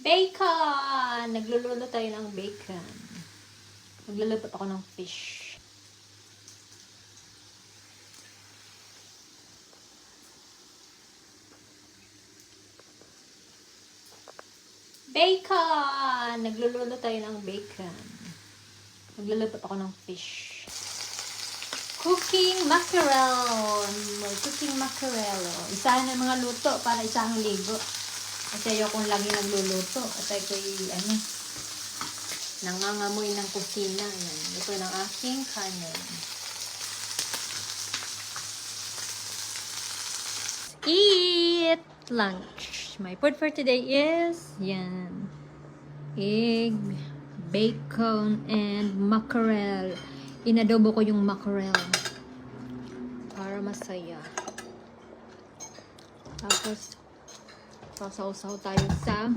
Bacon! Nagluluto tayo ng bacon. Magluluto ako ng fish. Bacon! Nagluluto tayo ng bacon. Magluluto ako ng fish. Cooking mackerel. May cooking mackerel. Isahan ng mga luto para isang ligo. Kasi ayokong lagi nagluluto. At ako'y nangangamoy ng kusina. Yan. Ito ng aking kanin. Eat lunch. My food for today is yan. Egg, bacon, and mackerel. Inadobo ko yung mackerel para masaya. Tapos, sasaw-saw tayo sa